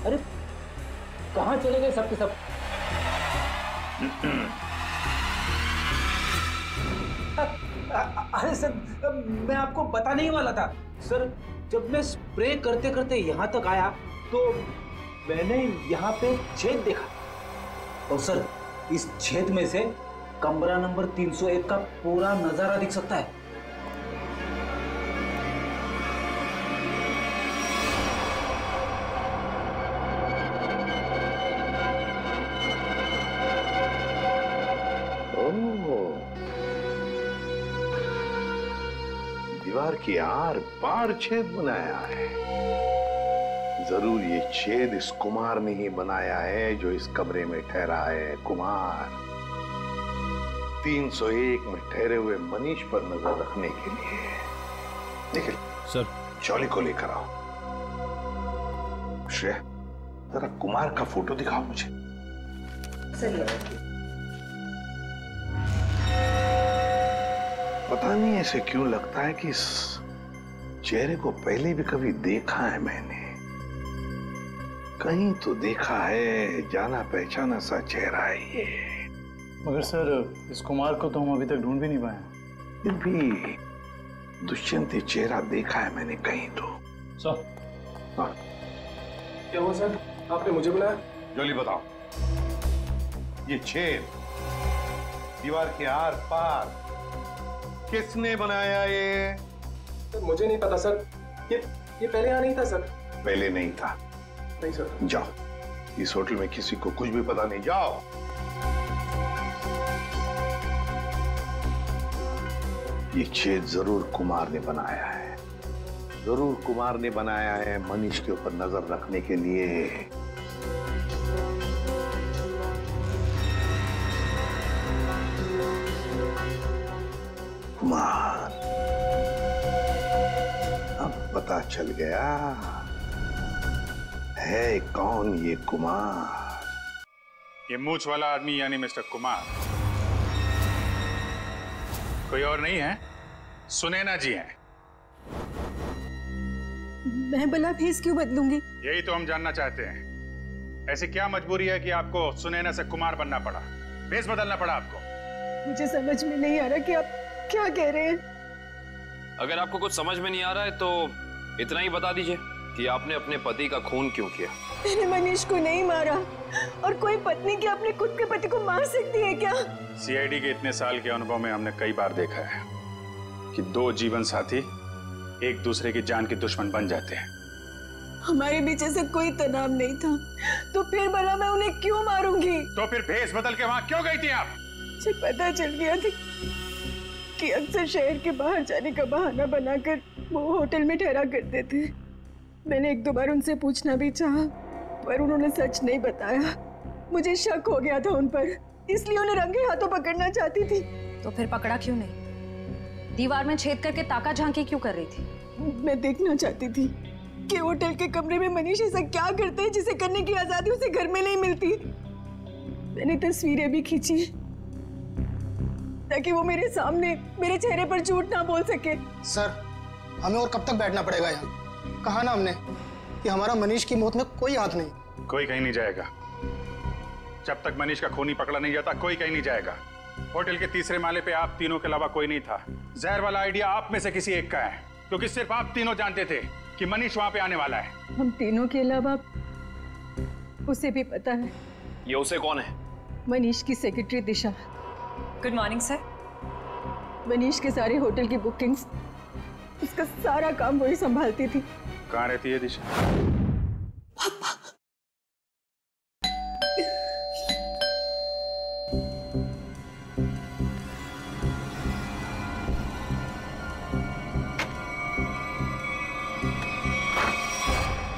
अरे कहाँ चले गए सबके सब? अरे सर, मैं आपको बताने ही वाला था सर। जब मैं स्प्रे करते करते यहाँ तक आया तो मैंने यहाँ पे छेद देखा, और सर इस छेद में से कमरा नंबर 301 का पूरा नजारा दिख सकता है। दीवार की आर पार छेद बनाया है। जरूर ये छेद इस कुमार ने ही बनाया है जो इस कमरे में ठहरा है। कुमार 301 में ठहरे हुए मनीष पर नजर रखने के लिए। निखिल सर, चौली को लेकर आओ। श्रेया, जरा कुमार का फोटो दिखाओ मुझे। पता नहीं ऐसे क्यों लगता है कि इस चेहरे को पहले भी कभी देखा है मैंने। कहीं तो देखा है, जाना पहचाना सा चेहरा है ये। मगर सर इस कुमार को तो हम अभी तक ढूंढ भी नहीं पाए। फिर भी दुष्यंत चेहरा देखा है मैंने कहीं तो। सर क्या हुआ सर, आपने मुझे बुलाया? जल्दी बताओ, ये छेद दीवार के आर पार किसने बनाया ये? सर मुझे नहीं पता सर, ये पहले यहाँ नहीं था सर। पहले नहीं था? नहीं सर। जाओ, इस होटल में किसी को कुछ भी पता नहीं, जाओ। ये छेद जरूर कुमार ने बनाया है, जरूर कुमार ने बनाया है मनीष के ऊपर नजर रखने के लिए। कुमार, अब पता चल गया है कौन ये कुमार। ये मूंछ वाला आदमी यानी मिस्टर कुमार कोई और नहीं है, सुनैना जी हैं। मैं भला भेस क्यों बदलूंगी? यही तो हम जानना चाहते हैं। ऐसी क्या मजबूरी है कि आपको सुनैना से कुमार बनना पड़ा, भेस बदलना पड़ा आपको? मुझे समझ में नहीं आ रहा कि आप क्या कह रहे हैं। अगर आपको कुछ समझ में नहीं आ रहा है तो इतना ही बता दीजिए कि आपने अपने पति का खून क्यों किया। मैंने मनीष को नहीं मारा, और कोई पत्नी क्या अपने खुद के पति को मार सकती है क्या? सीआईडी के इतने साल के अनुभव में हमने कई बार देखा है कि दो जीवन साथी एक दूसरे की जान के दुश्मन बन जाते हैं। हमारे बीच ऐसा कोई तनाव नहीं था, तो फिर भला मैं उन्हें क्यों मारूंगी? तो फिर भेस बदल के वहां क्यों गई थी आप? मुझे पता चल गया था कि अक्सर शहर के बाहर जाने का बहाना बनाकर वो होटल में ठहरा करते थे। मैंने एक दो बार उनसे पूछना भी चाहा, पर उन्होंने सच नहीं बताया। मुझे शक हो गया था उन पर, इसलिए उन्हें रंगे हाथों पकड़ना चाहती थी। तो फिर पकड़ा क्यों नहीं? दीवार में छेद करके ताका झांकी क्यों कर रही थी? मैं देखना चाहती थी कि होटल के कमरे में मनीष ऐसा क्या करते हैं जिसे करने की आजादी उसे घर में नहीं मिलती। मैंने तस्वीरें भी खींची ताकि वो मेरे सामने मेरे चेहरे पर झूठ ना बोल सके। सर, हमें और कब तक बैठना पड़ेगा यहाँ? कहा ना हमने कि हमारा मनीष की मौत में कोई हाथ नहीं। कोई कहीं नहीं जाएगा जब तक मनीष का खूनी पकड़ा नहीं जाता। कोई कहीं नहीं जाएगा। होटल के तीसरे माले पे आप तीनों के अलावा कोई नहीं था। जहर वाला आइडिया आप में से किसी एक का है, क्योंकि सिर्फ आप तीनों जानते थे कि मनीष वहां पे आने वाला है। हम तीनों के अलावा उसे भी पता है। ये उसे कौन है? मनीष की secretary Disha. Good morning sir. Manish के सारे होटल की बुकिंग्स, उसका सारा काम वही संभालती थी। कहाँ रहती है दिशा?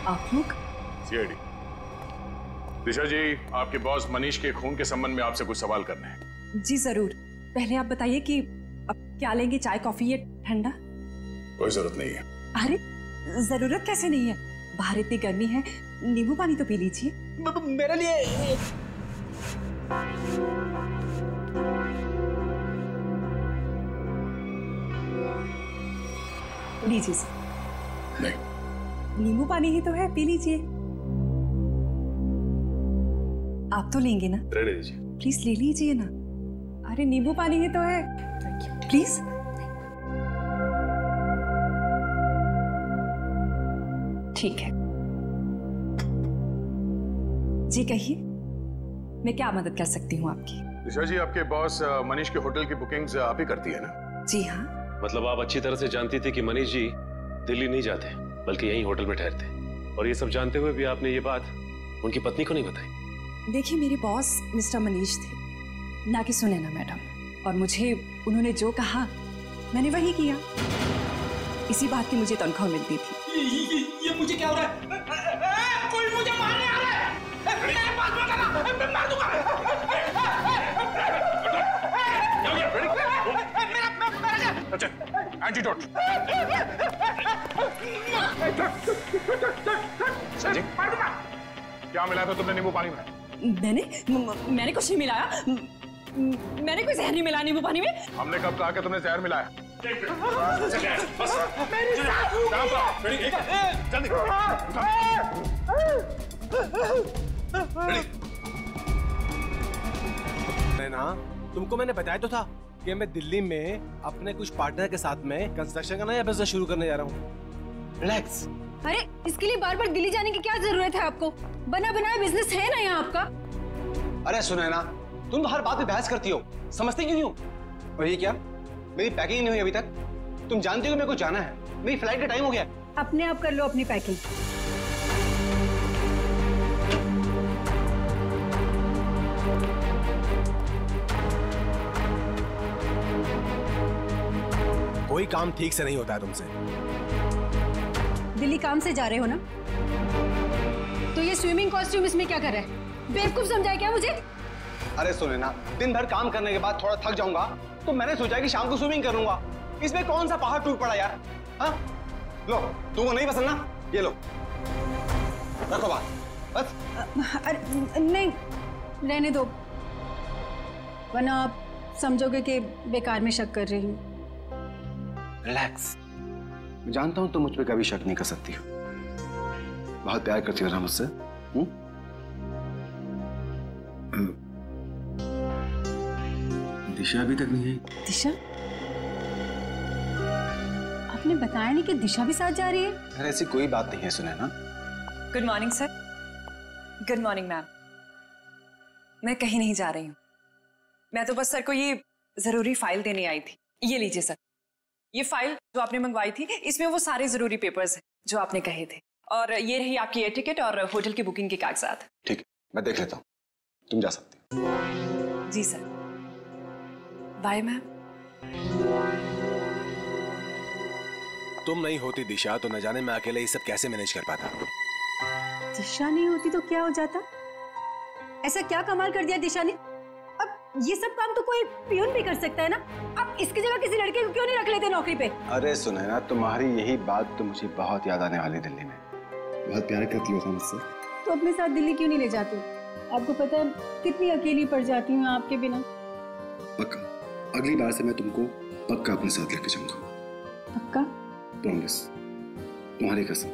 आप लोग? सीआईडी। दिशा जी, आपके बॉस मनीष के खून के संबंध में आपसे कुछ सवाल करने हैं। जी जरूर। पहले आप बताइए कि अब क्या लेंगे, चाय कॉफी या ठंडा? कोई जरूरत नहीं है। अरे जरूरत कैसे नहीं है, बाहर इतनी गर्मी है, नींबू पानी तो पी लीजिए। मेरे लिए लीजिए सर। नहीं, नींबू पानी ही तो है, पी लीजिए। आप तो लेंगे ना? रहने दीजिए। प्लीज ले लीजिए ना। अरे नींबू पानी ही तो है, प्लीज। ठीक है जी, कहिए मैं क्या मदद कर सकती हूँ आपकी? दिशा जी, आपके बॉस मनीष के होटल की बुकिंग्स आप ही करती है ना? जी हाँ। मतलब आप अच्छी तरह से जानती थी कि मनीष जी दिल्ली नहीं जाते बल्कि यहीं होटल में ठहरते, और ये सब जानते हुए भी आपने ये बात उनकी पत्नी को नहीं बताई? देखिए, मेरे बॉस मिस्टर मनीष थे, ना कि सुनैना मैडम, और मुझे उन्होंने जो कहा मैंने वही किया। इसी बात की मुझे तनख्वाह मिलती थी। ये मुझे क्या हो रहा है? कोई मुझे मारने आ रहा है। मेरे पास मत आना, मैं मार दूंगा। अच्छा, एंटीडोट। संजय, क्या मिलाया था तुमने नींबू पानी में? मैंने कुछ नहीं मिलाया। मैंने कोई जहर नहीं मिलाया नींबू पानी में। हमने कब कहा कि तुमने जहर मिलाया? ना, तुमको मैंने बताया तो था कि मैं दिल्ली में अपने कुछ पार्टनर के साथ में कंस्ट्रक्शन का नया बिजनेस शुरू करने जा रहा हूँ। रिलैक्स। अरे इसके लिए बार बार दिल्ली जाने की क्या जरूरत है आपको? बना बनाया बिजनेस है ना यहाँ आपका। अरे सुनैना, तुम तो हर बात पे बहस करती हो, समझती क्यों नहीं हो? और ये क्या, मेरी पैकिंग नहीं हुई अभी तक? तुम जानती हो कि मेरे को जाना है, मेरी फ्लाइट का टाइम हो गया। अपने आप कर लो अपनी पैकिंग। कोई काम ठीक से नहीं होता है तुमसे। दिल्ली काम से जा रहे हो ना, तो ये स्विमिंग कॉस्ट्यूम इसमें क्या कर रहा है? बेवकूफ समझा है क्या मुझे? अरे सुनैना, दिन भर काम करने के बाद थोड़ा थक जाऊंगा तो मैंने सोचा कि शाम को स्विमिंग करूंगा। इसमें कौन सा पहाड़ टूट पड़ा यार? हाँ, लो, तुमको नहीं पसंद ना, ये लो, रखो बात, बस। अरे नहीं, रहने दो, वरना आप समझोगे कि बेकार में शक कर रही हूँ। रिलैक्स, जानता हूं तुम मुझ पे कभी शक नहीं कर सकती हो, बहुत प्यार करती हो ना मुझसे। दिशा अभी तक नहीं आई। दिशा? आपने बताया नहीं कि दिशा भी साथ जा रही है? अरे ऐसी कोई बात नहीं है Sunaina. Good morning sir. Good morning ma'am. मैं कहीं नहीं जा रही हूँ, मैं तो बस सर को ये जरूरी फाइल देने आई थी। ये लीजिए सर, ये फाइल जो आपने मंगवाई थी, इसमें वो सारे जरूरी पेपर्स हैं जो आपने कहे थे, और ये रही आपकी एयर टिकट और होटल की बुकिंग के कागजात। ठीक है, मैं देख लेता हूँ, तुम जा सकती हो। जी सर, बाय मैम। तुम नहीं होती दिशा तो न जाने मैं अकेले ये सब कैसे मैनेज कर पाता। दिशा नहीं होती तो क्या हो जाता? ऐसा क्या कमाल कर दिया दिशा ने? अब ये सब काम तो कोई पियून भी कर सकता है ना। अब इसकी जगह किसी लड़के को क्यों नहीं रख लेते नौकरी पे? अरे सुनैना, तुम्हारी यही बात तो मुझे बहुत याद आने वाली दिल्ली में। बहुत प्यार करती हो मुझसे। तो अपने साथ दिल्ली क्यों नहीं ले जाते? आपको पता है कितनी अकेली पड़ जाती हूँ आपके बिना। पक्का, अगली बार से मैं तुमको पक्का अपने साथ लेके जाऊंगा। पक्का? प्रॉमिस, तुम्हारी कसम।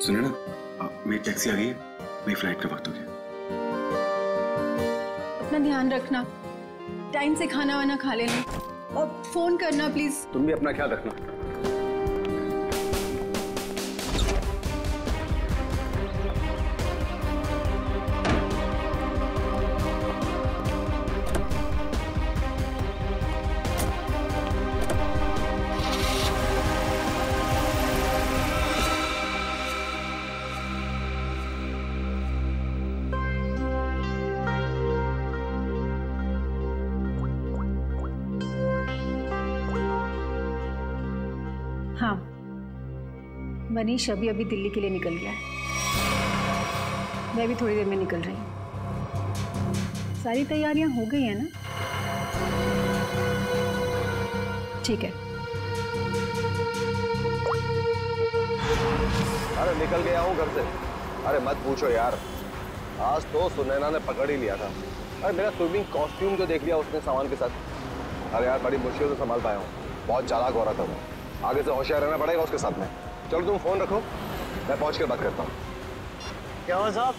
सुनैना, मेरी टैक्सी आ गई है, मेरी फ्लाइट का वक्त हो गया। अपना ध्यान रखना, टाइम से खाना वाना खा लेना, और फोन करना प्लीज। तुम भी अपना ख्याल रखना। हाँ, मनीष अभी अभी दिल्ली के लिए निकल गया है। मैं भी थोड़ी देर में निकल रही हूँ। सारी तैयारियां हो गई है ना? ठीक है। अरे निकल गया हूँ घर से। अरे मत पूछो यार, आज तो सुनैना ने पकड़ ही लिया था। अरे मेरा स्विमिंग कॉस्ट्यूम जो देख लिया उसने सामान के साथ। अरे यार बड़ी मुश्किल से संभाल पाया हूँ, बहुत चालाक हो रहा था वो। आगे से होशियार रहना पड़ेगा उसके साथ में। चलो तुम फोन रखो, मैं पहुंच कर बात करता हूँ। क्या हुआ साहब?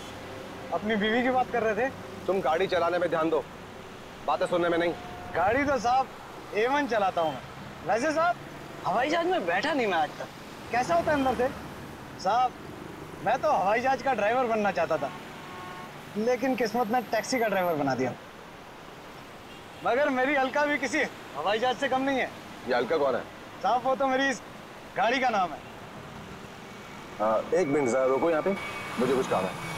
अपनी बीवी की बात कर रहे थे। तुम गाड़ी चलाने में ध्यान दो, बातें सुनने में नहीं। गाड़ी तो साहब A1 चलाता हूँ मैं। वैसे साहब हवाई जहाज में बैठा नहीं मैं आज तक। कैसा होता है अंदर से? साहब मैं तो हवाई जहाज का ड्राइवर बनना चाहता था, लेकिन किस्मत ने टैक्सी का ड्राइवर बना दिया। मगर मेरी अलका भी किसी हवाई जहाज से कम नहीं है। ये अलका कौन है? साहब वो तो मेरी इस गाड़ी का नाम है। 1 मिनट जरा रुको यहाँ पे, मुझे कुछ काम है।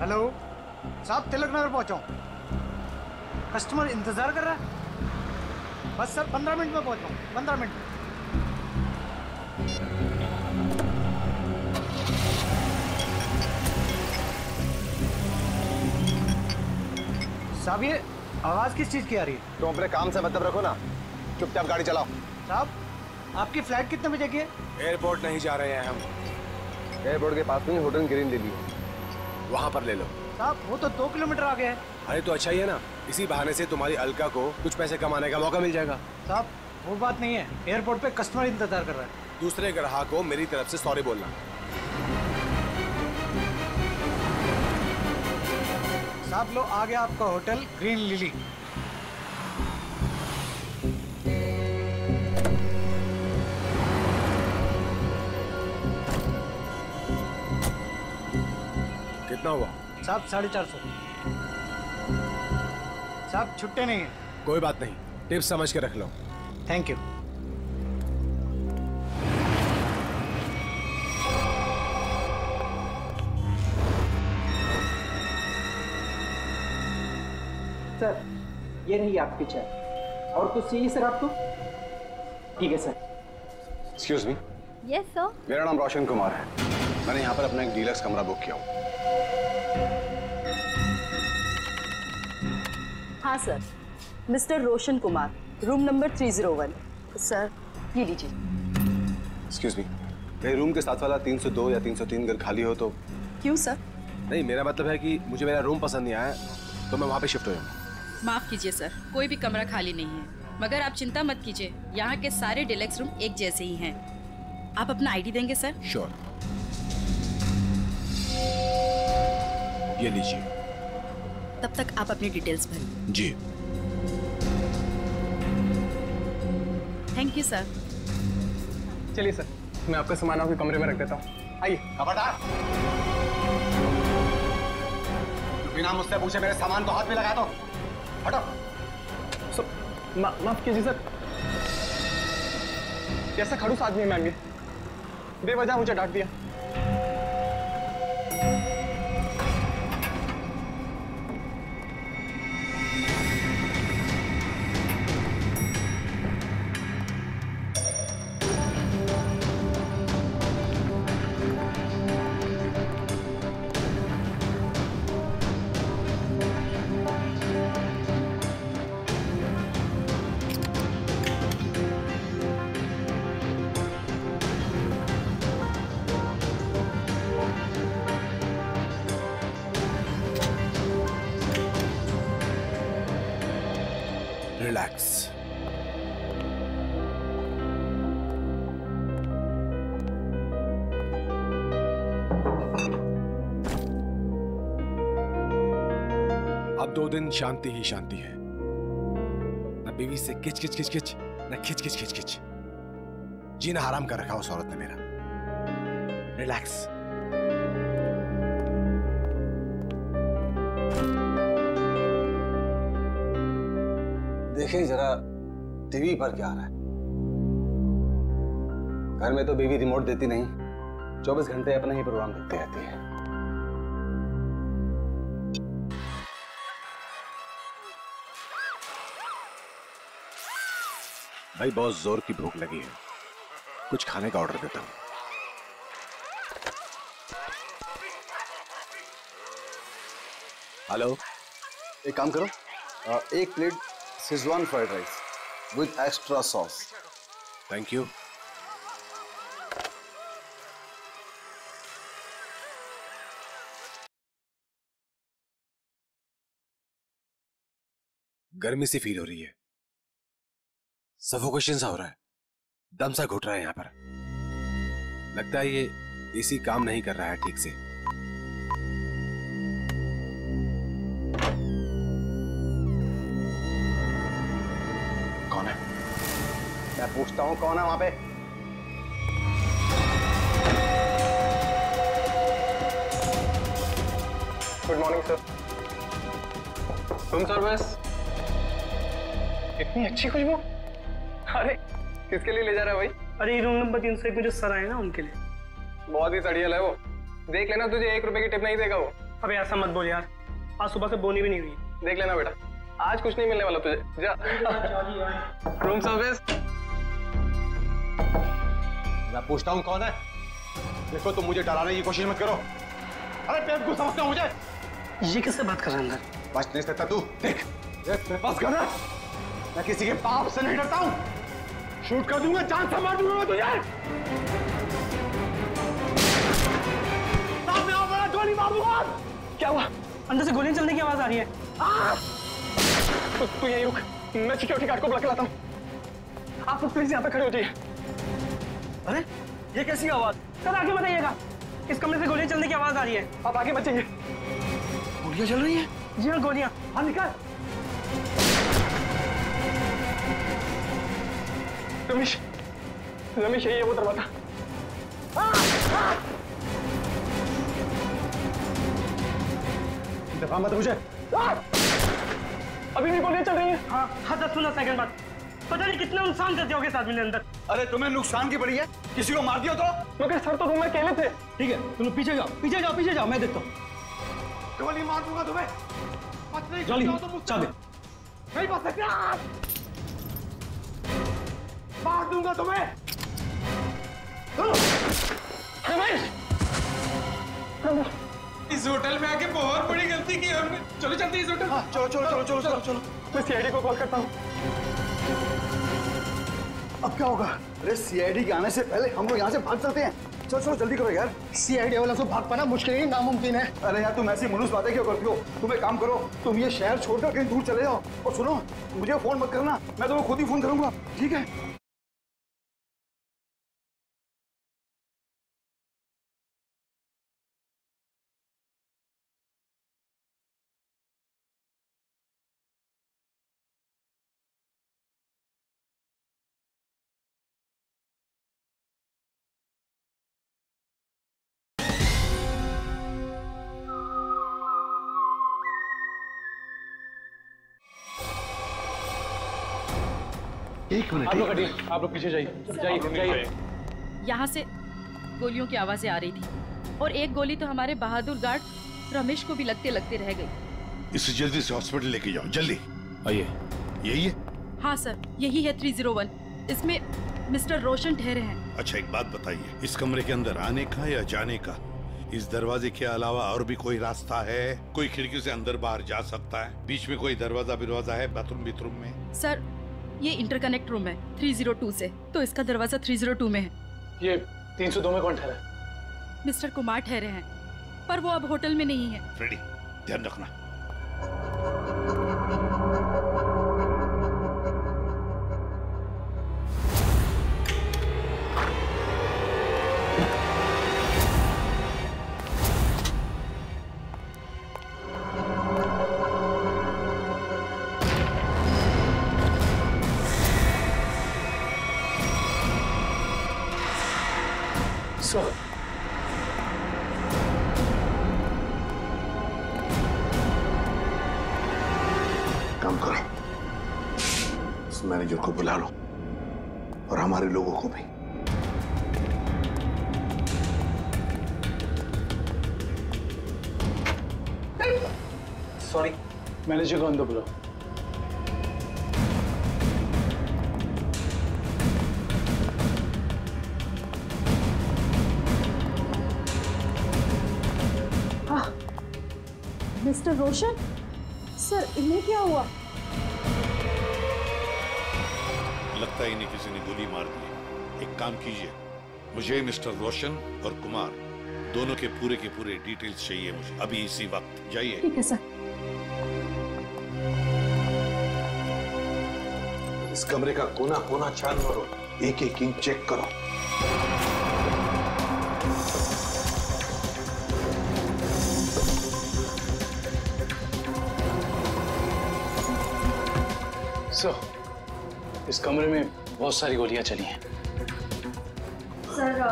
हेलो साहब, तिलक नगर पहुंचा हूं। कस्टमर इंतजार कर रहा है। बस सर 15 मिनट में पहुंचा हूं, 15 मिनट में। साहब ये आवाज किस चीज की आ रही है? तुम अपने काम से मतलब रखो ना, चुपचाप गाड़ी चलाओ। साहब आपकी फ्लाइट कितने बजे की है? एयरपोर्ट नहीं जा रहे हैं हम। एयरपोर्ट के पास में होटल ग्रीन लिली है, वहां पर ले लो। साहब वो तो 2 किलोमीटर आगे है। अरे तो अच्छा ही है ना, इसी बहाने से तुम्हारी अलका को कुछ पैसे कमाने का मौका मिल जाएगा। साहब वो बात नहीं है, एयरपोर्ट पे कस्टमर इंतजार कर रहा है। दूसरे ग्राहक को मेरी तरफ से सॉरी बोलना। साहब लो आ गया आपका होटल ग्रीन लिली। कितना हुआ? साहब 450। साहब छुट्टे नहीं है। कोई बात नहीं, टिप्स समझ के रख लो। Thank you. सर ये रही आपकी चाय। और कुछ चाहिए सर आपको? ठीक है sir. Excuse me. Yes sir. मेरा नाम रोशन कुमार है, मैंने यहाँ पर अपना एक डीलक्स कमरा बुक किया हूँ। हाँ sir, mister Roshan Kumar, room number 301। Sir ये लीजिए। एक्सक्यूज मी, मेरे रूम के साथ वाला 302 या 303 अगर खाली हो तो? क्यों सर? नहीं, मेरा मतलब है कि मुझे मेरा रूम पसंद नहीं आया तो मैं वहाँ पे शिफ्ट हो जाऊँगा। माफ कीजिए सर, कोई भी कमरा खाली नहीं है, मगर आप चिंता मत कीजिए, यहाँ के सारे डिलक्स रूम एक जैसे ही हैं। आप अपना आईडी देंगे सर? श्योर। ये लीजिए। तब तक आप अपनी डिटेल्स भरिए। जी। Thank you sir. चलिए सर, मैं आपका सामान आपके कमरे में रख देता हूँ। आइए। खबरदार, बिना मुझसे पूछे मेरे सामान को हाथ में लगा दो। हटो। माफ कीजिए सर, कैसा खड़ूस आदमी है मैम, ये बेवजह मुझे डांट दिया। रिलैक्स। अब 2 दिन शांति ही शांति है, न बीवी से किच किच किच किच, न खिच खिच खिच खिच। जीना हराम कर रखा उस औरत ने मेरा। रिलैक्स। देखिए जरा टीवी पर क्या आ रहा है। घर में तो बीवी रिमोट देती नहीं, 24 घंटे अपना ही प्रोग्राम देखती रहती है। भाई बहुत जोर की भूख लगी है, कुछ खाने का ऑर्डर देता हूँ। हेलो, एक काम करो, 1 plate Schezwan fried rice with extra sauce. Thank you. गर्मी सी फील हो रही है, सफोकेशन सा हो रहा है, दम सा घुट रहा है यहाँ पर। लगता है ये एसी काम नहीं कर रहा है ठीक से। कौन है? मैं पूछता हूँ कौन है वहां पे? Good morning sir. Room service. इतनी अच्छी खुशबू? अरे किसके लिए ले जा रहा है भाई? अरे रूम नंबर 301 में जो सर आए ना उनके लिए। बहुत ही सड़ियल है वो। देख लेना, तुझे 1 रुपए की टिप नहीं देगा वो। अबे ऐसा मत बोल यार, आज सुबह से बोनी भी नहीं हुई। देख लेना बेटा, आज कुछ नहीं मिलने वाला तुझे। जा। Room service. मैं पूछता हूँ कौन है? देखो तुम मुझे डराने की कोशिश मत करो। अरे बेवकूफ समझते हो मुझे? ये किससे बात कर रहा है अंदर? बच नहीं सकता तू। देख मेरे पास गन है, मैं किसी के बाप से नहीं डरता हूँ। शूट कर दूंगा, जान से मार दूंगा मैं तुझे। सामने आओ, बड़ा गोली मार दूंगा। क्या हुआ? अंदर से गोलियां चलने की आवाज आ रही है। तू यहीं रुक, मैं सिक्योरिटी गार्ड को बुला के लाता हूँ। आप लोग प्लीज यहाँ पे खड़े हो जाइए। अरे ये कैसी आवाज? सर आगे बताइएगा, इस कमरे से गोलियां चलने की आवाज आ रही है। आप आगे मत जाइए। गोलियां चल रही हैं? जी हाँ गोलियां। हाँ निकाल। रमेश, रमेश यही है वो दरवाजा। दफा मत मुझे। अभी भी गोलियां चल रही हैं। हाँ 10-15 सेकंड बाद। पता नहीं कितना नुकसान कर दिया होगा इस आदमी ने अंदर। अरे तुम्हें नुकसान की पड़ी है? किसी को मार दिया तो? मगर सर तो रूम में अकेले थे। ठीक है तुम पीछे जाओ, पीछे जाओ, पीछे जाओ, मैं देखता हूँ। गोली मार दूंगा तुम्हें। जल्दी चाबी। नहीं बच सकते। मार दूंगा तुम्हें। रमेश, इस होटल में आके बहुत बड़ी गलती की हमने। चलो जल्दी इस होटल। चलो चलो चलो चलो चलो चलो। मैं सीआईडी को कॉल करता हूँ। अब क्या होगा? अरे सीआईडी के आने से पहले हम लोग यहाँ से भाग चलते हैं। चलो चलो जल्दी करो यार। सीआईडी वाला से भाग पाना मुश्किल नहीं, नामुमकिन है। अरे यार तुम ऐसी मुनुस बातें क्यों करती हो? तुम एक काम करो, तुम ये शहर छोड़कर कहीं दूर चले जाओ। और सुनो, मुझे फोन मत करना, मैं तुम्हें खुद ही फोन करूंगा, ठीक है? एक मिनट। आप लोग हटिए, आप लोग पीछे जाइए। जाइए। यहाँ से गोलियों की आवाजें आ रही थी और एक गोली तो हमारे बहादुर गार्ड रमेश को भी लगते लगते रह गई। इसे जल्दी से हॉस्पिटल लेके जाओ, जल्दी। आइए। यही है? हाँ सर, यही है 301। इसमें मिस्टर रोशन ठहरे हैं। अच्छा एक बात बताइए, इस कमरे के अंदर आने का या जाने का इस दरवाजे के अलावा और भी कोई रास्ता है? कोई खिड़की से अंदर बाहर जा सकता है? बीच में कोई दरवाजा है बाथरूम में? सर ये इंटरकनेक्ट रूम है 302 से, तो इसका दरवाजा 302 में है। ये 302 में कौन ठहरा है? मिस्टर कुमार ठहरे हैं, पर वो अब होटल में नहीं है। फ्रेडी ध्यान रखना। काम करो, इस मैनेजर को बुला लो और हमारे लोगों को भी। सॉरी, मैनेजर को अंदर बुलाओ। मिस्टर रोशन, सर इन्हें क्या हुआ? लगता है इन्हें किसी ने गोली मार दी। एक काम कीजिए, मुझे मिस्टर रोशन और कुमार दोनों के पूरे डिटेल्स चाहिए मुझे अभी इसी वक्त। जाइए। ठीक है सर। इस कमरे का कोना कोना छान मारो, एक एक इंच चेक करो। सर, इस कमरे में बहुत सारी गोलियां चली हैं। सर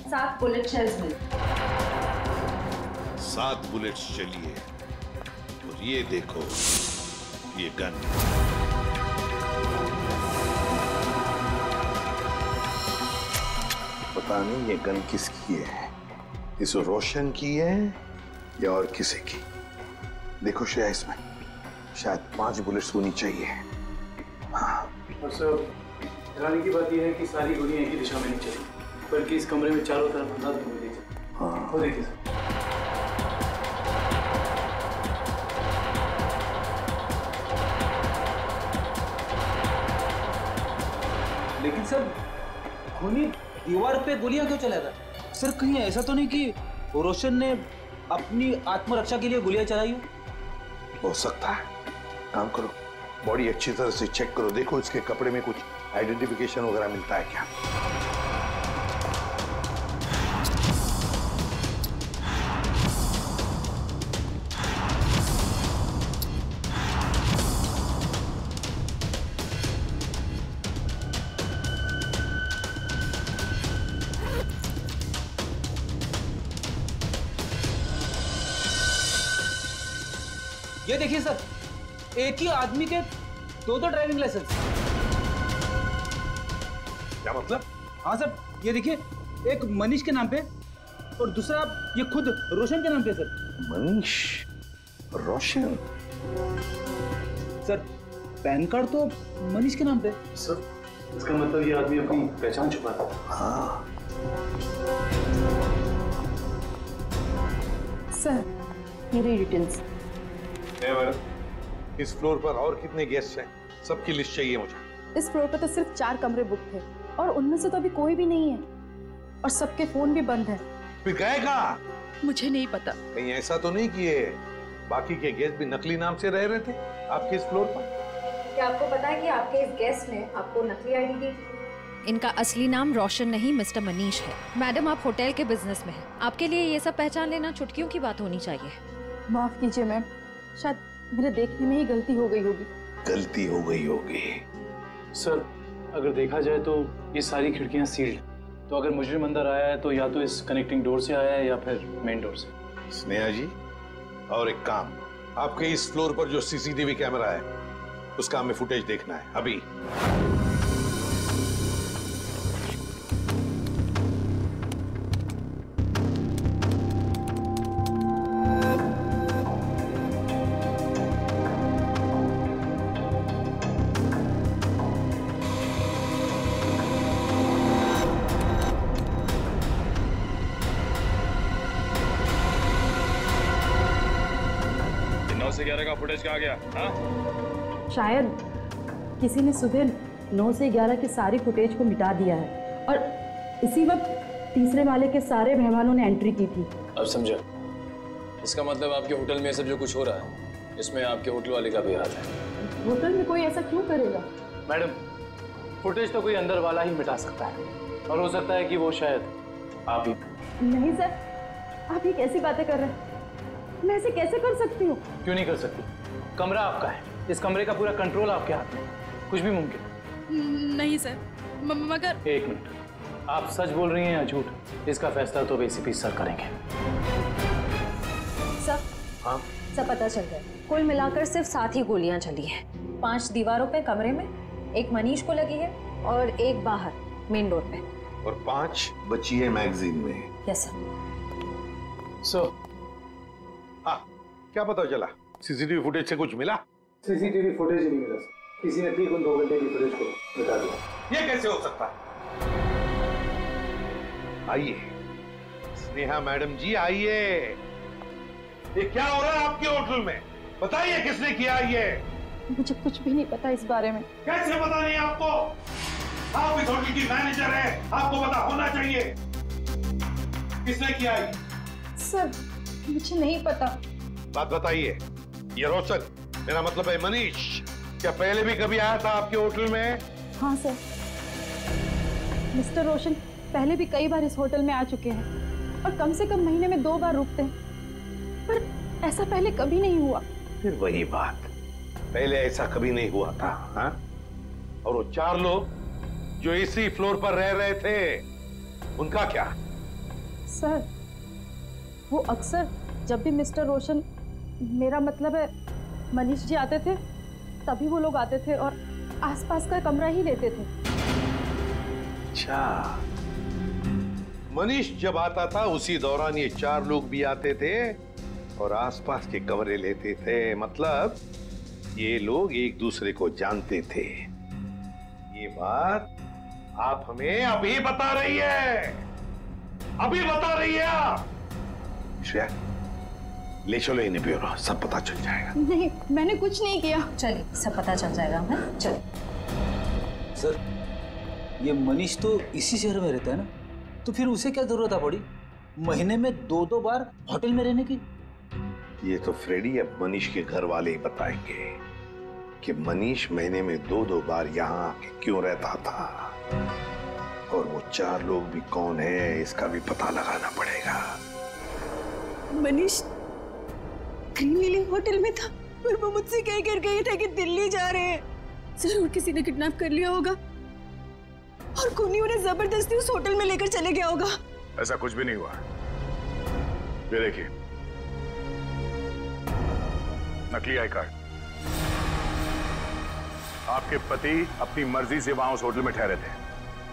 7 बुलेट शेल्स मिले। 7 बुलेट्स चली है। और ये देखो, ये गन। पता नहीं ये गन किसकी है, इस रोशन की है या और किसी की। देखो श्रेया, इसमें शायद 5 बुलेट्स होनी चाहिए। हाँ। और सर, हैरानी की बात यह है कि सारी गोलियां एक ही दिशा में नहीं चली, बल्कि इस कमरे में चारों तरफ अंदाज गोली थी। हाँ। वो देखिए सर। लेकिन सर, खूनी दीवार पे गोलियां क्यों चलाएगा? सर, कहीं ऐसा तो नहीं कि रोशन ने अपनी आत्मरक्षा के लिए गोलियां चलाई हो सकता है। काम करो, बॉडी अच्छी तरह से चेक करो, देखो इसके कपड़े में कुछ आइडेंटिफिकेशन वगैरह मिलता है क्या। ये देखिए सर, एक ही आदमी के 2 ड्राइविंग लाइसेंस। क्या मतलब? हाँ सर, ये देखिए, एक मनीष के नाम पे और दूसरा ये खुद रोशन के नाम पे सर। मनीष, रोशन? सर, पैन कार्ड तो मनीष के नाम पे। सर, इसका मतलब ये आदमी अपनी पहचान छुपाता है। हाँ। सर, मेरी डिटेल्स। इस फ्लोर पर और कितने गेस्ट हैं? सबकी लिस्ट चाहिए मुझे। इस फ्लोर पर तो सिर्फ 4 कमरे बुक थे और उनमें से तो अभी कोई भी नहीं है और सबके फोन भी बंद है। फिर गए कहाँ? मुझे नहीं पता। कहीं ऐसा तो नहीं कि ये बाकी के गेस्ट भी नकली नाम से रह रहे थे आपके इस फ्लोर पर? क्या आपको पता है कि आपके इस गेस्ट ने आपको नकली आईडी दी थी? इनका असली नाम रोशन नहीं मिस्टर मनीष है। मैडम, आप होटल के बिजनेस में हैं। आपके लिए ये सब पहचान लेना चुटकियों की बात होनी चाहिए। माफ कीजिए मैम, शायद मेरे देखने में ही गलती हो गई होगी। गलती हो गई होगी। सर, अगर देखा जाए तो ये सारी खिड़कियां सील्ड, तो अगर मुजरिम अंदर आया है तो या तो इस कनेक्टिंग डोर से आया है या फिर मेन डोर से। स्नेहा जी, और एक काम, आपके इस फ्लोर पर जो सीसीटीवी कैमरा है उसका हमें फुटेज देखना है अभी। से 11 का फुटेज कहाँ गया? हाँ? शायद किसी ने सुबह 9 से 11 के सारी फुटेज को मिटा दिया है और इसी वक्त तीसरे माले के सारे मेहमानों ने एंट्री की थी। अब समझा। इसका मतलब आपके होटल में सब जो कुछ हो रहा है इसमें आपके होटल वाले का भी हाथ है। होटल में कोई ऐसा क्यों करेगा? मैडम, फुटेज तो कोई अंदर वाला ही मिटा सकता है और हो सकता है कि वो शायद आप ही। नहीं सर, आप ये कैसी बातें कर रहे हैं? मैं ऐसे कैसे कर सकती हूँ? क्यों नहीं कर सकती? कमरा आपका है, इस कमरे का पूरा कंट्रोल आपके हाथ में, कुछ भी मुमकिन। नहीं सर, मगर। एक मिनट, आप सच बोल रही हैं या झूठ? इसका फैसला तो एसीपी सर करेंगे। सर, हाँ? सब पता चल गया। कुल मिलाकर सिर्फ 7 ही गोलियां चली हैं। 5 दीवारों पे कमरे में, 1 मनीष को लगी है और 1 बाहर मेन डोर पे, और 5 बची है मैगजीन में। Yes sir. सो हाँ, क्या पता चला? सीसीटीवी फुटेज से कुछ मिला? सीसीटीवी फुटेज ही नहीं मिला सर, किसी ने ठीक उन 2 घंटे की फुटेज को मिटा दिया। ये कैसे हो सकता है? आइए स्नेहा मैडम जी, आइए। ये क्या हो रहा है आपके होटल में? बताइए किसने किया ये? मुझे कुछ भी नहीं पता इस बारे में। कैसे पता नहीं आपको? आप इस होटल की मैनेजर हैं, आपको पता होना चाहिए। किसने किया ये? सर, मुझे नहीं पता। बात बताइए। ये रोशन, मेरा मतलब है मनीष, क्या पहले भी कभी आया था आपके होटल में? हाँ सर, मिस्टर रोशन पहले भी कई बार इस होटल में आ चुके हैं और कम से कम महीने में 2 बार रुकते हैं, पर ऐसा पहले कभी नहीं हुआ। फिर वही बात, पहले ऐसा कभी नहीं हुआ था। हाँ? और वो 4 लोग जो इसी फ्लोर पर रह रहे थे, उनका क्या? सर, वो अक्सर जब भी मिस्टर रोशन, मेरा मतलब है मनीष जी आते थे, तभी वो लोग आते थे और आसपास का कमरा ही लेते थे। अच्छा, मनीष जब आता था उसी दौरान ये 4 लोग भी आते थे और आसपास के कमरे लेते थे। मतलब ये लोग एक दूसरे को जानते थे। ये बात आप हमें अभी बता रही है, अभी बता रही है आप। श्रेया, ले चलो इन्हें ब्यूरो, सब पता चल जाएगा। नहीं, मैंने कुछ नहीं किया। चलिए, सब पता चल जाएगा हमें। चलिए। सर, ये मनीष तो इसी शहर में रहता है ना, तो फिर उसे क्या जरूरत आ पड़ी महीने में 2-2 बार होटल में रहने की? ये तो फ्रेडी अब मनीष के घर वाले ही बताएंगे कि मनीष महीने में 2-2 बार यहाँ आके क्यों रहता था, और वो 4 लोग भी कौन है इसका भी पता लगाना पड़ेगा। मनीष ग्रीन लिली होटल में था और वो मुझसे कह कर गए थे कि दिल्ली जा रहे हैं। जरूर किसी ने किडनैप कर लिया होगा और खूनी उन्हें जबरदस्ती उस होटल में लेकर चले गया होगा। ऐसा कुछ भी नहीं हुआ। ये देखिए, नकली आई कार्ड। आपके पति अपनी मर्जी से वहां उस होटल में ठहरे थे,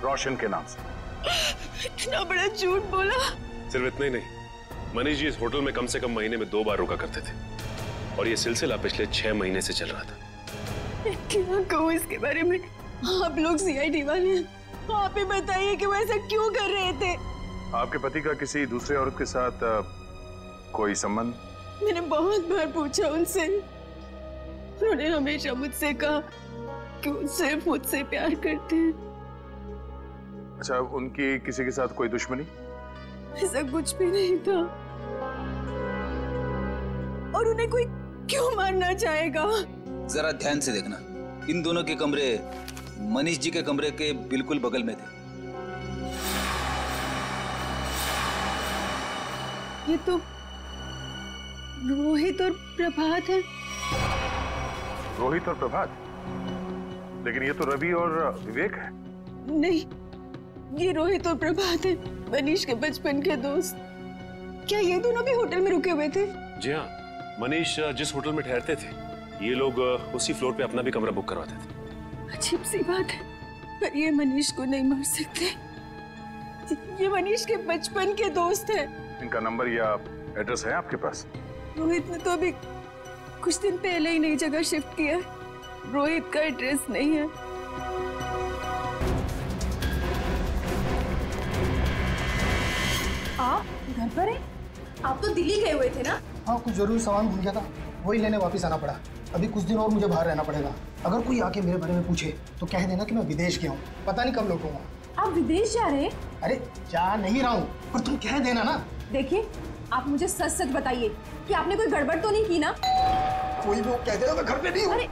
रोशन के नाम से। इतना बड़ा झूठ बोला। सिर्फ इतना ही नहीं, मनीष जी इस होटल में कम से कम महीने में 2 बार रुका करते थे और ये सिलसिला पिछले 6 महीने से चल रहा था। क्या कहूँ इसके बारे में? आप लोग सीआईडी वाले हैं, आप ही बताइए कि वो ऐसा क्यों कर रहे थे। आपके पति का किसी दूसरे औरत के साथ कोई संबंध? मैंने बहुत बार पूछा उनसे, उन्होंने हमेशा मुझसे कहा कि वो सिर्फ मुझसे प्यार करते हैं। अच्छा, उनकी किसी के साथ कोई दुश्मनी? ऐसा कुछ भी नहीं था। और उन्हें कोई क्यों मारना चाहेगा? जरा ध्यान से देखना, इन दोनों के कमरे मनीष जी के कमरे के बिल्कुल बगल में थे। ये तो रोहित और प्रभात है। रोहित और प्रभात? लेकिन ये तो रवि और विवेक है। नहीं, ये रोहित और प्रभात है, मनीष के बचपन के दोस्त। क्या ये दोनों भी होटल में रुके हुए थे? जी हाँ, मनीष जिस होटल में ठहरते थे, ये लोग उसी फ्लोर पे अपना भी कमरा बुक करवाते थे। अजीब सी बात है, पर ये मनीष को नहीं मार सकते। ये मनीष के बचपन के दोस्त हैं। इनका नंबर या एड्रेस है आपके पास? रोहित ने तो अभी कुछ दिन पहले ही नई जगह शिफ्ट किया है, रोहित का एड्रेस नहीं है। आप घर पर हैं? आप तो दिल्ली गए हुए थे ना? हाँ, कुछ जरूरी सामान भूल गया था, वही लेने वापस आना पड़ा। अभी कुछ दिन और मुझे बाहर रहना पड़ेगा। अगर कोई आके मेरे बारे में पूछे तो कह देना कि मैं विदेश गया हूँ, पता नहीं कब लौटूंगा। आप विदेश जा रहे हैं? अरे जा नहीं रहा हूँ, पर तुम कह देना ना। देखिए, आप मुझे सच सच बताइए कि आपने कोई गड़बड़ तो नहीं की ना? कोई भी कह देगा मैं घर पे नहीं हूँ। अरे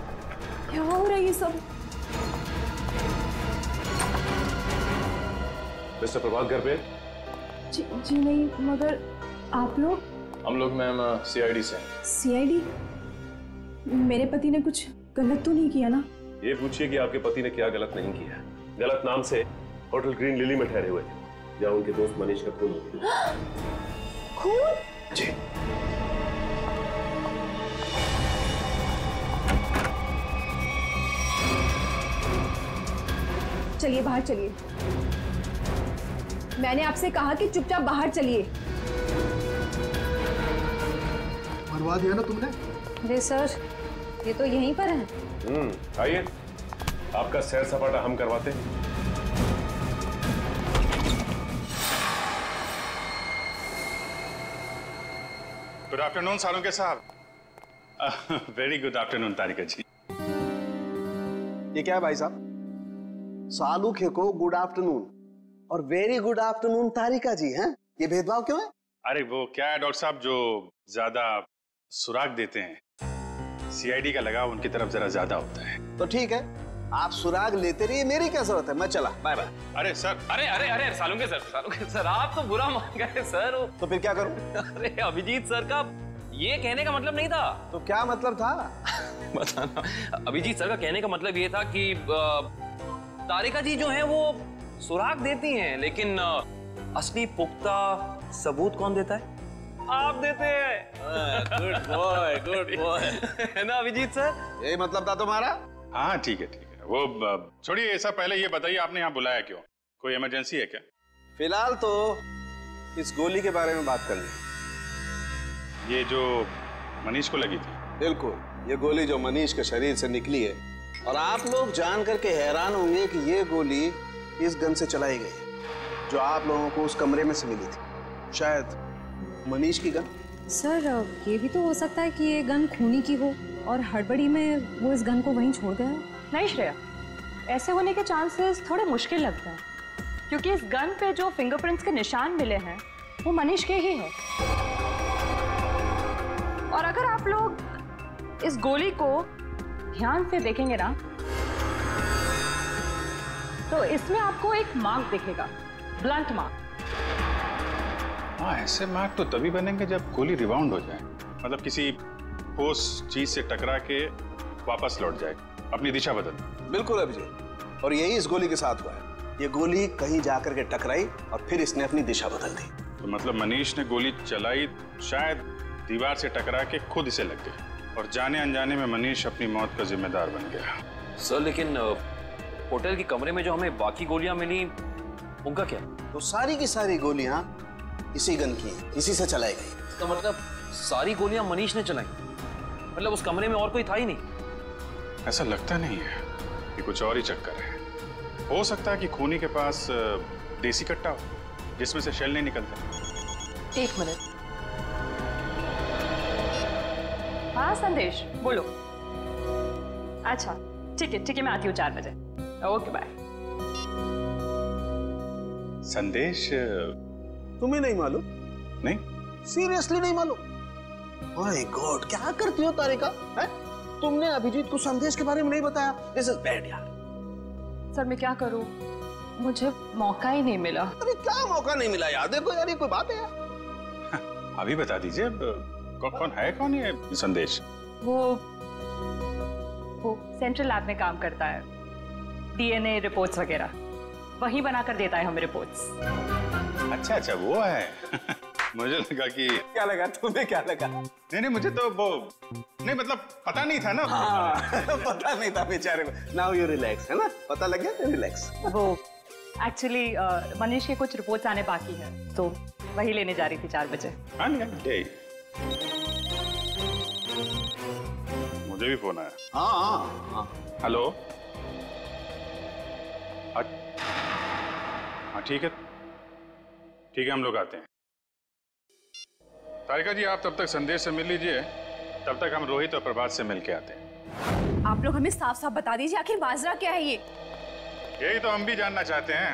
क्या हो रहा है ये सब? मिस्टर प्रभात घर पे? जी नहीं, मगर आप लोग? हम लोग मैम सीआईडी से हैं। सीआईडी? मेरे पति ने कुछ गलत तो नहीं किया ना? ये पूछिए कि आपके पति ने क्या गलत नहीं किया। गलत नाम से होटल ग्रीन लिली में ठहरे हुए थे, जहाँ उनके दोस्त मनीष का खून हो गया। खून? जी। चलिए बाहर चलिए। मैंने आपसे कहा कि चुपचाप बाहर चलिए। मरवा दिया ना तुमने? अरे सर, ये तो यहीं पर है। आइए, आपका सैर सपाटा हम करवाते हैं। गुड आफ्टरनून सालुंके साहब। वेरी गुड आफ्टरनून तारिका जी। ये क्या है भाई साहब? सालुखे को गुड आफ्टरनून और वेरी गुड आफ्टरनून तारिका जी हैं? ये भेदभाव क्यों है? अरे वो क्या है डॉक्टर साहब, जो ज्यादा सुराग देते हैं सीआईडी का लगाव उनकी तरफ जरा ज्यादा होता है। तो ठीक है, आप सुराग लेते रहिए, मेरी क्या जरूरत है, मैं चला, बाय बाय। अरे सर, अरे सालुंके सर आप तो बुरा मान गए सर। तो फिर क्या करूं? अरे अभिजीत सर का ये कहने का मतलब नहीं था। तो क्या मतलब था? बताना। अभिजीत सर का कहने का मतलब ये था कि तारिका जी जो है वो सुराग देती हैं, लेकिन असली पुख्ता सबूत कौन देता है? आप देते हैं। गुड बॉय है ना अभिजीत सर? यही मतलब था तुम्हारा? हाँ ठीक है ठीक है, वो छोड़िए ऐसा, पहले ये बताइए आपने यहाँ बुलाया क्यों? कोई इमरजेंसी है क्या? फिलहाल तो इस गोली के बारे में बात करनी है। ये जो मनीष को लगी थी? बिल्कुल, ये गोली जो मनीष के शरीर से निकली है, और आप लोग जान करके हैरान होंगे कि ये गोली इस गन से चलाई गई है जो आप लोगों को उस कमरे में से मिली थी। शायद मनीष की गन। सर ये भी तो हो सकता है कि ये गन खूनी की हो और हड़बड़ी में वो इस गन को वहीं छोड़ गया हो। नहीं श्रेया, ऐसे होने के चांसेस थोड़े मुश्किल लगता है, क्योंकि इस गन पे जो फिंगरप्रिंट्स के निशान मिले हैं वो मनीष के ही हैं। और अगर आप लोग इस गोली को ध्यान से देखेंगे ना, तो इसमें आपको एक मार्क दिखेगा, ब्लंट मार्क। हाँ, ऐसे मार्क तो तभी बनेंगे जब गोली रिबाउंड हो जाए, मतलब किसी ठोस चीज से टकरा के वापस लौट जाए, अपनी दिशा बदल। बिल्कुल अभिजीत, और यही इस गोली के साथ हुआ है। ये गोली कहीं जाकर के टकराई और फिर इसने अपनी दिशा बदल दी। तो मतलब मनीष ने गोली चलाई, शायद दीवार से टकरा के खुद इसे लग गई, और जाने अनजाने में मनीष अपनी मौत का जिम्मेदार बन गया। सर लेकिन होटल के कमरे में जो हमें बाकी गोलियां मिली, उनका क्या? तो सारी की सारी गोलियां इसी गन की हैं, इसी से चलाई गई। तो मतलब सारी गोलियां मनीष ने चलाई? मतलब उस कमरे में और कोई था ही नहीं? ऐसा लगता नहीं है, कि कुछ और ही चक्कर है। हो सकता है कि खूनी के पास देसी कट्टा हो जिसमें से शेल नहीं निकलते। एक मिनट। हाँ संदेश, बोलो। अच्छा ठीक है, मैं आती हूँ 4 बजे। Okay bye. संदेश तुम्हें नहीं मालूम? नहीं, सीरियसली नहीं मालूम? माय गॉड, क्या करती हो तारिका? है? तुमने अभिजीत को संदेश के बारे में नहीं बताया? दिस इज बैड यार। सर मैं क्या करूं, मुझे मौका ही नहीं मिला। अरे क्या मौका नहीं मिला यार? देखो यार, ये कोई बात है यार? अभी बता दीजिए, कौन ये संदेश? वो सेंट्रल लैब में काम करता है, डीएनए रिपोर्ट्स वगैरह वही बनाकर देता है हमें रिपोर्ट्स। अच्छा वो है। मुझे लगा कि क्या लगा तुम्हें? क्या लगा? नहीं मुझे तो वो नहीं, मतलब पता नहीं था ना। हाँ, पता नहीं था बेचारे को। नाउ यू रिलैक्स, है ना? पता लग गया तो रिलैक्स। वो एक्चुअली मनीष के कुछ रिपोर्ट्स आने बाकी है, तो वही लेने जा रही थी 4 बजे। हाँ मुझे भी फोन आया। हाँ। हेलो। हाँ ठीक है, हम लोग आते हैं। तारिका जी, आप तब तक संदेश से मिल लीजिए, तब तक हम रोहित और प्रभात से मिल के आते हैं। आप लोग हमें साफ साफ बता दीजिए, आखिर माजरा क्या है ये? यही तो हम भी जानना चाहते हैं,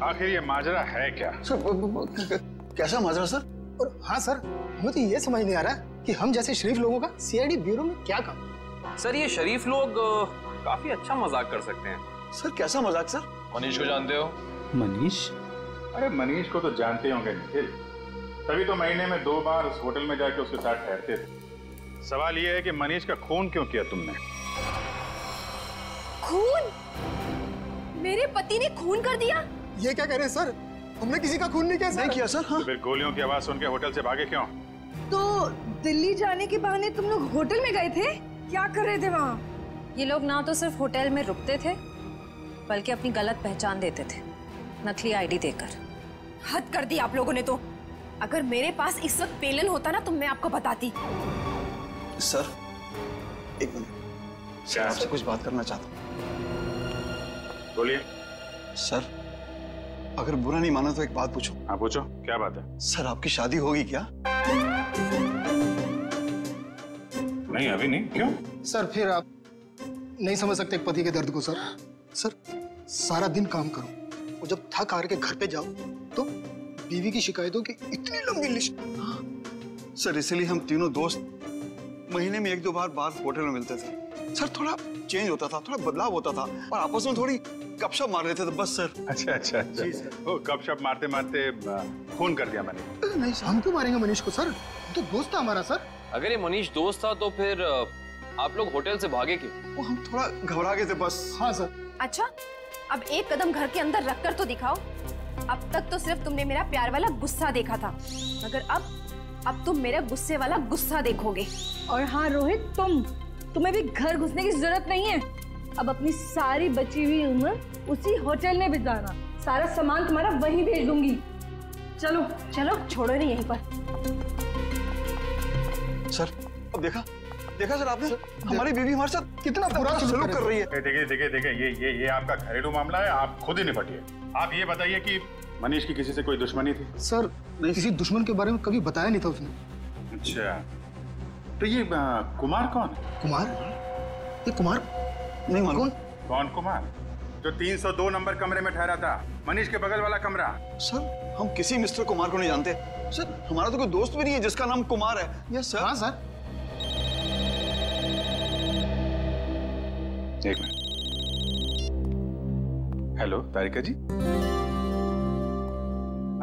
आखिर ये माजरा है क्या? सर, कैसा माजरा सर? और हाँ सर, मुझे तो ये समझ नहीं आ रहा कि हम जैसे शरीफ लोगों का सीआईडी ब्यूरो में क्या काम? सर ये शरीफ लोग काफी अच्छा मजाक कर सकते हैं। सर कैसा मजाक सर? मनीष को जानते हो? मनीष? अरे मनीष को तो जानते होंगे निखिल, तभी तो महीने में 2 बार उस होटल में जाके उसके साथ ठहरते थे। सवाल ये है कि मनीष का खून क्यों किया तुमने? खून? मेरे पति ने खून कर दिया? ये क्या कह रहे हैं सर? हमने किसी का खून नहीं किया सर। नहीं किया सर। हाँ। तो फिर गोलियों की आवाज सुन के होटल से भागे क्यों? तो दिल्ली जाने के बहाने तुम लोग होटल में गए थे? क्या कर रहे थे वहाँ? ये लोग ना तो सिर्फ होटल में रुकते थे, बल्कि अपनी गलत पहचान देते थे, नकली आईडी देकर। हद कर दी आप लोगों ने तो। अगर मेरे पास इस वक्त पेलन होता ना तो मैं आपको बताती। सर एक मिनट, सर आपसे कुछ बात करना चाहता हूँ। बोलिए। सर अगर बुरा नहीं माना तो एक बात पूछूं? हाँ पूछो, क्या बात है? सर आपकी शादी होगी क्या? नहीं अभी नहीं। क्यों? सर फिर आप नहीं समझ सकते पति के दर्द को सर। सर सारा दिन काम करो और जब थक हार के घर पे जाओ तो बीवी की शिकायतों की इतनी लंबी लिस्ट। सर इसलिए हम तीनों दोस्त महीने में 1-2 बार होटल में मिलते थे सर। थोड़ा चेंज होता था, थोड़ा बदलाव होता था और आपस में थोड़ी गपशप मार लेते थे बस सर। अच्छा। जी सर। वो गपशप मारते मारते खून कर दिया मैंने। नहीं सर, हम क्यों मारेंगे मनीष को सर? तो दोस्त था हमारा सर। अगर ये मनीष दोस्त था तो फिर आप लोग होटल से भागे क्यों? वो हम थोड़ा घबरा गए थे बस। हाँ सर। अच्छा, अब एक कदम घर के अंदर रखकर तो दिखाओ। अब तक तो सिर्फ तुमने मेरा प्यार वाला गुस्सा देखा था, मगर अब तुम मेरा गुस्से वाला गुस्सा देखोगे। और हाँ रोहित, तुम्हें भी घर घुसने की जरूरत नहीं है। अब अपनी सारी बची हुई उम्र उसी होटल में बिताना। सारा सामान तुम्हारा वहीं भेज दूंगी। चलो चलो, छोड़ो नहीं यहीं पर। सर अब देखा सर आपने, हमारी बीवी हमारे साथ कितना बुरा सलूक कर रही है। देखिए ये आपका घरेलू मामला है, आप खुद ही निपटिए। आप ये बताइए कि मनीष की किसी से कोई दुश्मनी थी? सर किसी दुश्मन के बारे में कभी बताया नहीं था उसने। अच्छा, तो ये कुमार कौन है? कुमार? ये कुमार नहीं मालूम। कौन कुमार? जो 302 नंबर कमरे में ठहरा था, मनीष के बगल वाला कमरा। सर हम किसी मिस्टर कुमार को नहीं जानते सर। हमारा तो कोई दोस्त भी नहीं है जिसका नाम कुमार है। Yes sir. हाँ सर। एक मिनट। हेलो तारिका जी।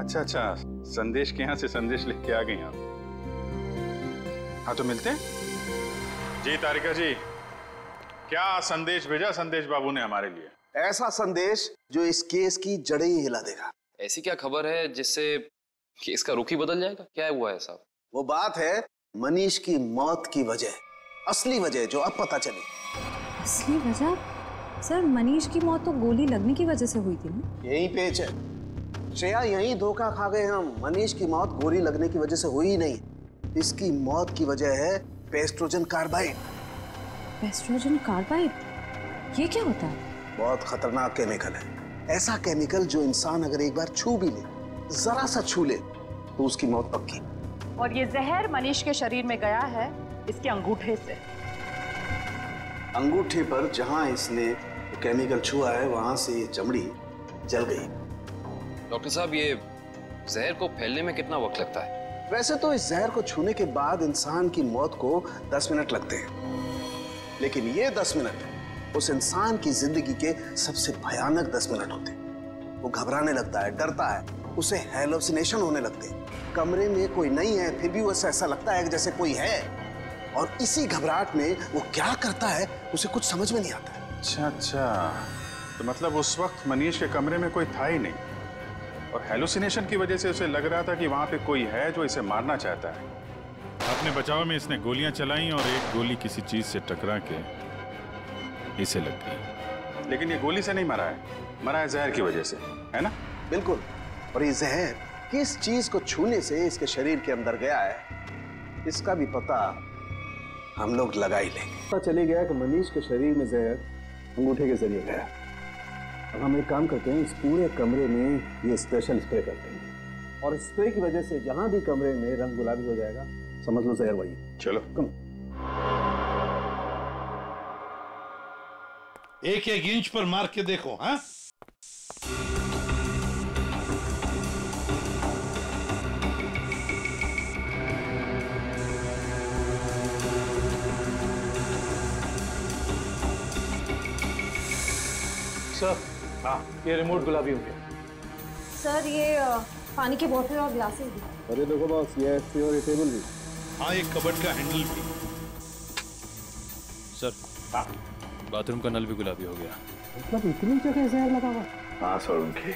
अच्छा, संदेश के यहाँ से संदेश लिख के आ गई आप। हाँ तो मिलते हैं। जी तारिका जी, क्या संदेश भेजा संदेश बाबू ने हमारे लिए? ऐसा संदेश जो इस केस की जड़ें ही हिला देगा। ऐसी क्या खबर है जिससे केस का रुख ही बदल जाएगा? क्या हुआ है साहब? वो बात है मनीष की मौत की वजह, असली वजह जो अब पता चली। असली वजह? सर मनीष की मौत तो गोली लगने की वजह से हुई थी ना? यही पेच है श्रेया, यही धोखा खा गए हम। मनीष की मौत गोली लगने की वजह से हुई ही नहीं। इसकी मौत की वजह है पेस्ट्रोजन कार्बाइड। पेस्ट्रोजन कार्बाइड? ये क्या होता है? बहुत खतरनाक केमिकल है। ऐसा केमिकल जो इंसान अगर एक बार छू भी ले, जरा सा छू ले, तो उसकी मौत पक्की। और ये जहर मनीष के शरीर में गया है इसके अंगूठे से। अंगूठे पर जहां इसने केमिकल छुआ है वहां से ये चमड़ी जल गई। डॉक्टर साहब, ये जहर को फैलने में कितना वक्त लगता है? वैसे तो इस जहर को छूने के बाद इंसान की मौत को 10 मिनट लगते हैं, लेकिन ये 10 मिनट उस इंसान की जिंदगी के सबसे भयानक 10 मिनट होते हैं। वो घबराने लगता है, डरता है, उसे हैलुसिनेशन होने लगते हैं। कमरे में कोई नहीं है फिर भी उसे ऐसा लगता है जैसे कोई है, और इसी घबराहट में वो क्या करता है उसे कुछ समझ में नहीं आता है। अच्छा, तो मतलब उस वक्त मनीष के कमरे में कोई था ही नहीं, और हैलुसिनेशन की वजह से उसे लग रहा था कि वहां पे कोई है जो इसे मारना चाहता है। अपने बचाव में इसने गोलियां चलाई और एक गोली किसी चीज से टकरा के इसे लग गई। लेकिन ये गोली से नहीं मरा है जहर की वजह से, है ना? बिल्कुल। और ये जहर किस चीज को छूने से इसके शरीर के अंदर गया है, इसका भी पता हम लोग लगा ही लेंगे। पता चली गया कि मनीष के शरीर में जहर अंगूठे के जरिए गया। अब हम एक काम करते हैं, इस पूरे कमरे में ये स्पेशल स्प्रे करते हैं, और स्प्रे की वजह से जहां भी कमरे में रंग गुलाबी हो जाएगा, समझ लो जहर वही। चलो कम। एक इंच पर मार के देखो। हाँ, सर, ये रिमोट गुलाबी हो गया। सर ये पानी की बोतल और ग्लासेस भी। अरे देखो बॉस, ये और ये टेबल भी। हाँ, एक कबर्ड का हैंडल भी। सर, बाथरूम का नल भी गुलाबी हो गया। मतलब इतनी जगह जहर लगा हुआ? हाँ सर, उनके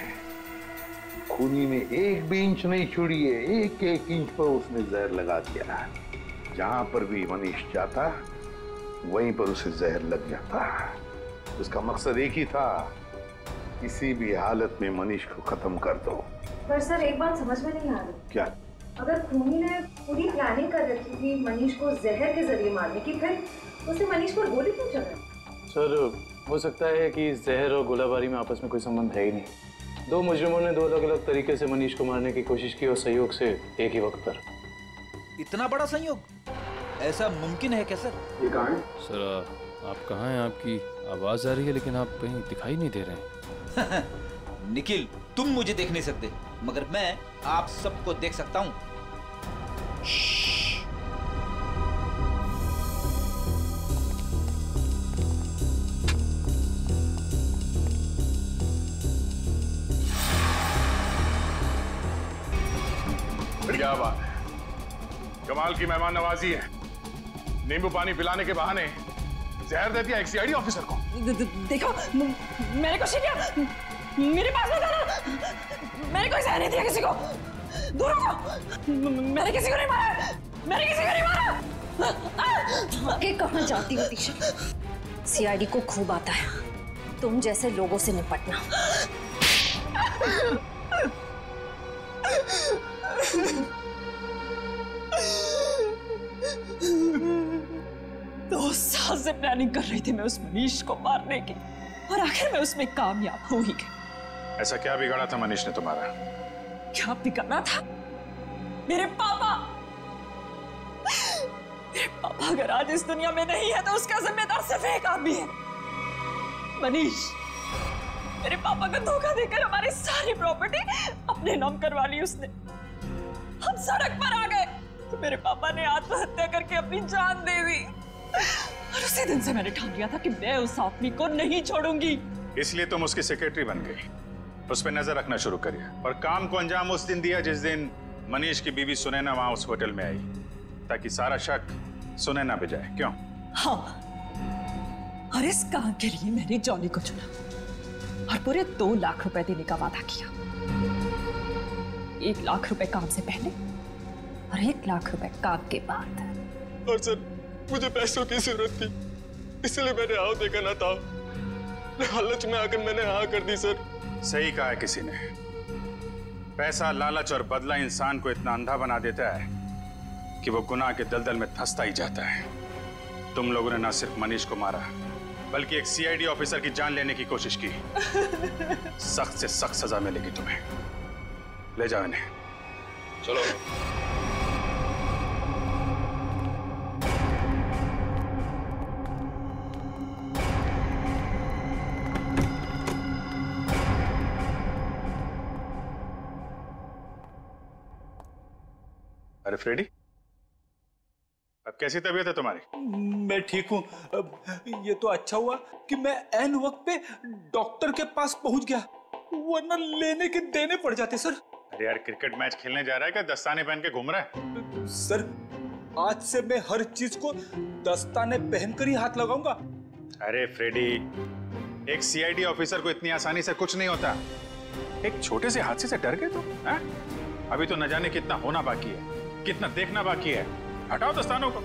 खूनी ने एक भी इंच नहीं छोड़ी है, एक एक इंच पर उसने जहर लगा दिया। जहां पर भी मनीष जाता वहीं पर उसे जहर लग जाता। उसका मकसद एक ही था, किसी भी हालत में मनीष को खत्म कर दो। पर सर एक बात समझ में नहीं आ रही। क्या? अगर खूनी ने पूरी प्लानिंग कर रखी थी मनीष को जहर के जरिए मारने की, फिर उसे मनीष पर गोली क्यों चलाई? सर हो सकता है कि जहर और गोलाबारी में आपस में कोई संबंध है ही नहीं। दो मुजरिमों ने दो अलग अलग तरीके से मनीष को मारने की कोशिश की और सहयोग से एक ही वक्त पर। इतना बड़ा संयोग ऐसा मुमकिन है क्या सर? ये कहाँ है? सर आप कहाँ हैं? आपकी आवाज आ रही है लेकिन आप कहीं दिखाई नहीं दे रहे हैं। निखिल, तुम मुझे देख नहीं सकते, मगर मैं आप सबको देख सकता हूँ। क्या बात है, कमाल की मेहमान नवाजी है। नींबू पानी पिलाने के बहाने जहर दे दिया एक सीआईडी ऑफिसर को। देखो मैंने कुछ नहीं किया, मेरे पास मत आना, मैंने कोई जहर नहीं दिया किसी को, दूर हो जाओ, मैंने किसी को नहीं मारा, मैंने किसी को नहीं मारा। आगे कहाँ जाती हो दिशा? सीआईडी को खूब आता है तुम जैसे लोगों से निपटना। 2 साल से प्लानिंग कर रही थी मैं उस मनीष को मारने की, और आखिर में उसमें कामयाब हो ही गई। ऐसा क्या बिगाड़ा था मनीष ने तुम्हारा? क्या बिगाड़ना था? मेरे पापा अगर आज इस दुनिया में नहीं है तो उसका जिम्मेदार सिर्फ एक आदमी है, मनीष। मेरे पापा को धोखा देकर हमारी सारी प्रॉपर्टी अपने नाम करवा ली उसने। हम सड़क पर आ गए तो मेरे पापा ने आत्महत्या करके अपनी जान दे दी, और उसी दिन से मैंने ठान लिया था कि मैं उस आदमी को नहीं छोड़ूंगी। इसलिए तुम उसकी सेक्रेटरी बन गई, उस पर नजर रखना शुरू करिए, और काम को अंजाम उस दिन दिया जिस दिन मनीष की बीवी सुनैना वहां उस होटल में आई, ताकि सारा शक सुनैना पे जाए। क्यों? हाँ, और इस काम के लिए मैंने जॉली को चुना और पूरे 2 लाख रुपए देने का वादा किया। 1 लाख रुपए काम से पहले और 1 लाख रुपए काम के बाद। और सर मुझे पैसों की जरूरत थी, इसलिए मैंने हाँ देखा ना था, लालच में आकर मैंने हाँ कर दी सर। सही कहा है किसी ने, पैसा, लालच और बदला इंसान को इतना अंधा बना देता है कि वो गुनाह के दलदल में धंसता ही जाता है। तुम लोगों ने ना सिर्फ मनीष को मारा, बल्कि एक सीआईडी ऑफिसर की जान लेने की कोशिश की। सख्त से सख्त सजा मिलेगी तुम्हें। ले जाओ इन्हें। चलो। अरे फ्रेडी, अब कैसी तबीयत है तुम्हारी? मैं ठीक हूँ। ये तो अच्छा हुआ कि मैं ऐन वक्त पे डॉक्टर के पास पहुंच गया, वरना लेने के देने पड़ जाते सर। अरे यार, क्रिकेट मैच खेलने जा रहा है क्या दस्ताने पहन के घूम रहा है? सर आज से मैं हर चीज को दस्ताने पहनकर ही हाथ लगाऊंगा। अरे फ्रेडी, एक सीआईडी ऑफिसर को इतनी आसानी से कुछ नहीं होता। एक छोटे से हादसे से डर गए तुम? अभी तो न जाने कितना होना बाकी है, कितना देखना बाकी है। हटाओ दस्तानों को।